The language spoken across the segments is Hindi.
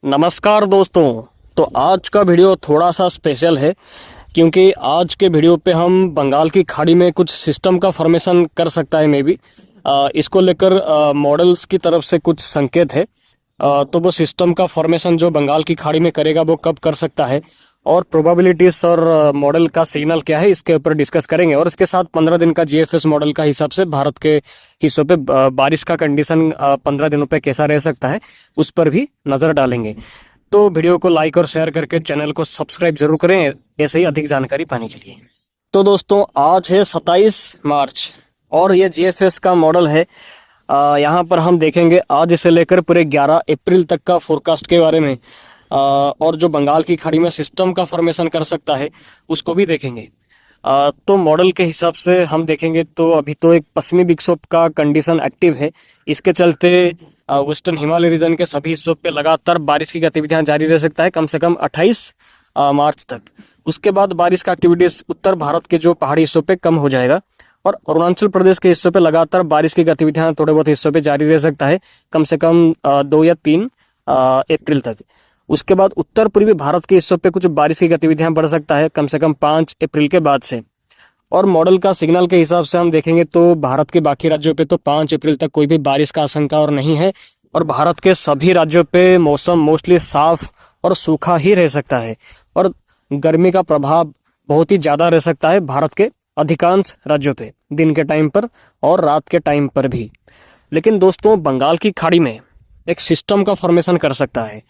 नमस्कार दोस्तों। तो आज का वीडियो थोड़ा सा स्पेशल है क्योंकि आज के वीडियो पे हम बंगाल की खाड़ी में कुछ सिस्टम का फॉर्मेशन कर सकता है मे बी इसको लेकर मॉडल्स की तरफ से कुछ संकेत है। तो वो सिस्टम का फॉर्मेशन जो बंगाल की खाड़ी में करेगा वो कब कर सकता है और प्रोबेबिलिटीज और मॉडल का सिग्नल क्या है इसके ऊपर डिस्कस करेंगे। और इसके साथ 15 दिन का जीएफएस मॉडल का हिसाब से भारत के हिस्सों पे बारिश का कंडीशन 15 दिनों पे कैसा रह सकता है उस पर भी नज़र डालेंगे। तो वीडियो को लाइक और शेयर करके चैनल को सब्सक्राइब जरूर करें ऐसे ही अधिक जानकारी पाने के लिए। तो दोस्तों आज है 27 मार्च और ये जीएफएस का मॉडल है। यहाँ पर हम देखेंगे आज से लेकर पूरे 11 अप्रैल तक का फोरकास्ट के बारे में और जो बंगाल की खाड़ी में सिस्टम का फॉर्मेशन कर सकता है उसको भी देखेंगे। तो मॉडल के हिसाब से हम देखेंगे तो अभी तो एक पश्चिमी विक्षोभ का कंडीशन एक्टिव है। इसके चलते वेस्टर्न हिमालय रीजन के सभी हिस्सों पे लगातार बारिश की गतिविधियां जारी रह सकता है कम से कम 28 मार्च तक। उसके बाद बारिश का एक्टिविटीज उत्तर भारत के जो पहाड़ी हिस्सों पे कम हो जाएगा और अरुणाचल प्रदेश के हिस्सों पे लगातार बारिश की गतिविधियां थोड़े बहुत हिस्सों पे जारी रह सकता है कम से कम 2 या 3 अप्रैल तक। उसके बाद उत्तर पूर्वी भारत के हिस्सों पे कुछ बारिश की गतिविधियां बढ़ सकता है कम से कम 5 अप्रैल के बाद से। और मॉडल का सिग्नल के हिसाब से हम देखेंगे तो भारत के बाकी राज्यों पे तो 5 अप्रैल तक कोई भी बारिश का आशंका और नहीं है और भारत के सभी राज्यों पे मौसम मोस्टली साफ और सूखा ही रह सकता है और गर्मी का प्रभाव बहुत ही ज़्यादा रह सकता है भारत के अधिकांश राज्यों पे दिन के टाइम पर और रात के टाइम पर भी। लेकिन दोस्तों बंगाल की खाड़ी में एक सिस्टम का फॉर्मेशन कर सकता है।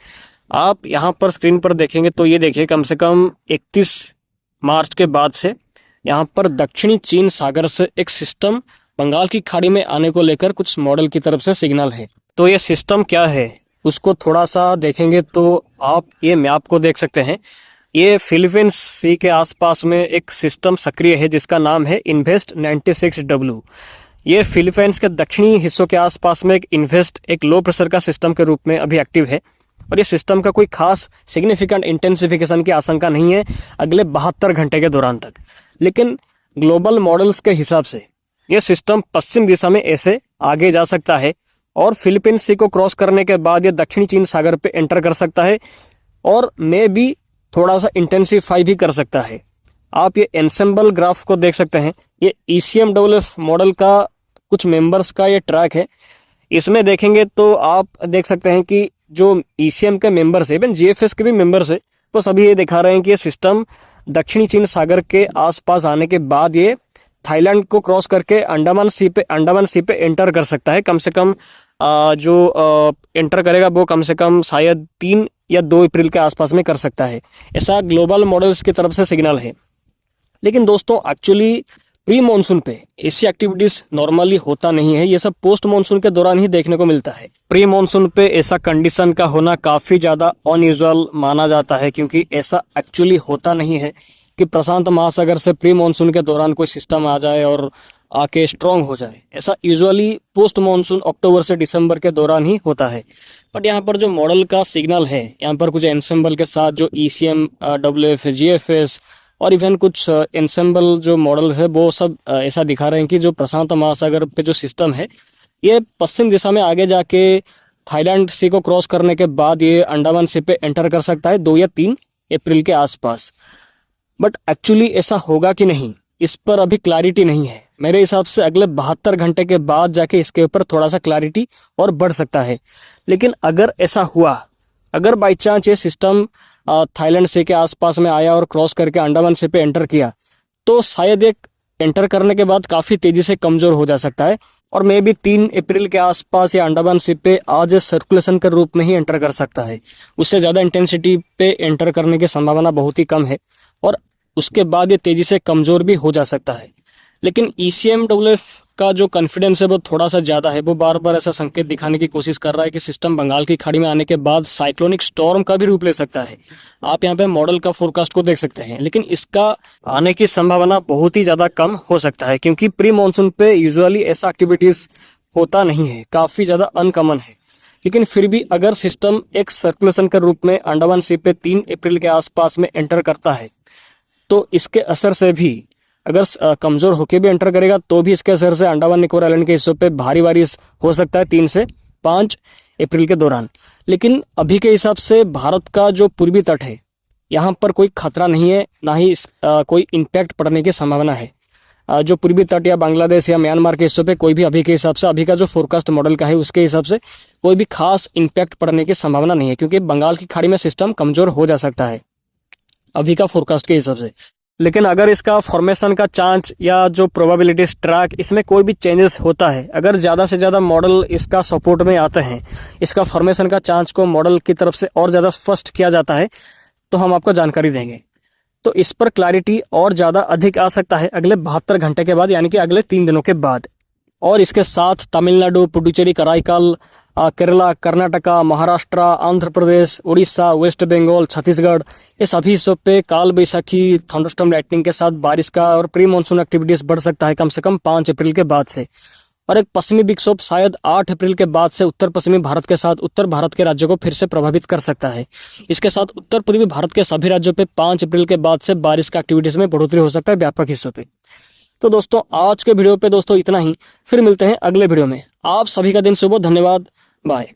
आप यहाँ पर स्क्रीन पर देखेंगे तो ये देखिए कम से कम 31 मार्च के बाद से यहाँ पर दक्षिणी चीन सागर से एक सिस्टम बंगाल की खाड़ी में आने को लेकर कुछ मॉडल की तरफ से सिग्नल है। तो ये सिस्टम क्या है उसको थोड़ा सा देखेंगे तो आप ये मैप को देख सकते हैं। ये फिलीपींस सी के आसपास में एक सिस्टम सक्रिय है जिसका नाम है इन्वेस्ट 96W। ये फिलीपींस के दक्षिणी हिस्सों के आसपास में एक लो प्रेशर का सिस्टम के रूप में अभी एक्टिव है और ये सिस्टम का कोई खास सिग्निफिकेंट इंटेंसिफिकेशन की आशंका नहीं है अगले 72 घंटे के दौरान तक। लेकिन ग्लोबल मॉडल्स के हिसाब से ये सिस्टम पश्चिम दिशा में ऐसे आगे जा सकता है और फिलीपींस सी को क्रॉस करने के बाद ये दक्षिणी चीन सागर पे एंटर कर सकता है और मे भी थोड़ा सा इंटेंसिफाई भी कर सकता है। आप ये एनसेम्बल ग्राफ को देख सकते हैं। ये ECMWF मॉडल का कुछ मेंबर्स का ये ट्रैक है। इसमें देखेंगे तो आप देख सकते हैं कि जो ECM के मेंबर्स है इवन GFS के भी मेंबर्स है वो सभी ये दिखा रहे हैं कि ये सिस्टम दक्षिणी चीन सागर के आसपास आने के बाद ये थाईलैंड को क्रॉस करके अंडमान सी पे एंटर कर सकता है। कम से कम जो एंटर करेगा वो कम से कम शायद 3 या 2 अप्रैल के आसपास में कर सकता है। ऐसा ग्लोबल मॉडल्स की तरफ से सिग्नल है। लेकिन दोस्तों एक्चुअली प्री मानसून पे ऐसी एक्टिविटीज नॉर्मली होता नहीं है। ये सब पोस्ट मानसून के दौरान ही देखने को मिलता है। प्री मानसून पे ऐसा कंडीशन का होना काफी ज्यादा अनयूजुअल माना जाता है क्योंकि ऐसा एक्चुअली होता नहीं है कि प्रशांत महासागर से प्री मानसून के दौरान कोई सिस्टम आ जाए और आके स्ट्रांग हो जाए। ऐसा यूजुअली पोस्ट मानसून अक्टूबर से दिसंबर के दौरान ही होता है। बट यहाँ पर जो मॉडल का सिग्नल है यहाँ पर कुछ एनसेम्बल के साथ जो ECMWF GFS और इवन कुछ एनसेम्बल जो मॉडल है वो सब ऐसा दिखा रहे हैं कि जो प्रशांत महासागर पे जो सिस्टम है ये पश्चिम दिशा में आगे जाके थाईलैंड सी को क्रॉस करने के बाद ये अंडमान सी पे एंटर कर सकता है 2 या 3 अप्रैल के आसपास। बट एक्चुअली ऐसा होगा कि नहीं इस पर अभी क्लैरिटी नहीं है। मेरे हिसाब से अगले 72 घंटे के बाद जाके इसके ऊपर थोड़ा सा क्लैरिटी और बढ़ सकता है। लेकिन अगर ऐसा हुआ, अगर बाई चांस ये सिस्टम थाईलैंड सी के आसपास में आया और क्रॉस करके अंडमान सी पे एंटर किया तो शायद एक एंटर करने के बाद काफ़ी तेज़ी से कमज़ोर हो जा सकता है और मे भी 3 अप्रैल के आसपास या अंडमान सी पे आज सर्कुलेशन के रूप में ही एंटर कर सकता है। उससे ज़्यादा इंटेंसिटी पे एंटर करने की संभावना बहुत ही कम है और उसके बाद ये तेज़ी से कमज़ोर भी हो जा सकता है। लेकिन ECMWF का जो कॉन्फिडेंस है वो थोड़ा सा ज़्यादा है। वो बार बार ऐसा संकेत दिखाने की कोशिश कर रहा है कि सिस्टम बंगाल की खाड़ी में आने के बाद साइक्लोनिक स्टॉर्म का भी रूप ले सकता है। आप यहाँ पे मॉडल का फोरकास्ट को देख सकते हैं लेकिन इसका आने की संभावना बहुत ही ज़्यादा कम हो सकता है क्योंकि प्री मानसून पे यूजुअली ऐसा एक्टिविटीज़ होता नहीं है, काफ़ी ज़्यादा अनकॉमन है। लेकिन फिर भी अगर सिस्टम एक सर्कुलेशन के रूप में अंडमान सी पे 3 अप्रैल के आसपास में एंटर करता है तो इसके असर से भी अगर कमज़ोर होके भी एंटर करेगा तो भी इसके असर से अंडमान निकोबार आइलैंड के हिस्सों पे भारी बारिश हो सकता है 3 से 5 अप्रैल के दौरान। लेकिन अभी के हिसाब से भारत का जो पूर्वी तट है यहाँ पर कोई खतरा नहीं है, ना ही कोई इम्पैक्ट पड़ने की संभावना है। जो पूर्वी तट या बांग्लादेश या म्यांमार के हिस्सों पे कोई भी अभी के हिसाब से, अभी का जो फोरकास्ट मॉडल का है उसके हिसाब से कोई भी खास इम्पैक्ट पड़ने की संभावना नहीं है, क्योंकि बंगाल की खाड़ी में सिस्टम कमजोर हो जा सकता है अभी का फोरकास्ट के हिसाब से। लेकिन अगर इसका फॉर्मेशन का चांस या जो प्रोबेबिलिटीज ट्रैक, इसमें कोई भी चेंजेस होता है, अगर ज़्यादा से ज़्यादा मॉडल इसका सपोर्ट में आते हैं, इसका फॉर्मेशन का चांस को मॉडल की तरफ से और ज़्यादा स्पष्ट किया जाता है, तो हम आपको जानकारी देंगे। तो इस पर क्लैरिटी और ज़्यादा अधिक आ सकता है अगले 72 घंटे के बाद, यानी कि अगले 3 दिनों के बाद। और इसके साथ तमिलनाडु, पुडुचेरी, कराईकल, केरला, कर्नाटका, महाराष्ट्र, आंध्र प्रदेश, उड़ीसा, वेस्ट बंगाल, छत्तीसगढ़, ये सभी हिस्सों पे काल बैसाखी, थंडरस्टॉर्म, लाइटनिंग के साथ बारिश का और प्री मानसून एक्टिविटीज़ बढ़ सकता है कम से कम 5 अप्रैल के बाद से। और एक पश्चिमी विक्षोभ शायद 8 अप्रैल के बाद से उत्तर पश्चिमी भारत के साथ उत्तर भारत के राज्यों को फिर से प्रभावित कर सकता है। इसके साथ उत्तर पूर्वी भारत के सभी राज्यों पे 5 अप्रैल के बाद से बारिश का एक्टिविटीज़ में बढ़ोतरी हो सकता है व्यापक हिस्सों पे। तो दोस्तों आज के वीडियो पे दोस्तों इतना ही, फिर मिलते हैं अगले वीडियो में। आप सभी का दिन शुभ हो, धन्यवाद, बाय।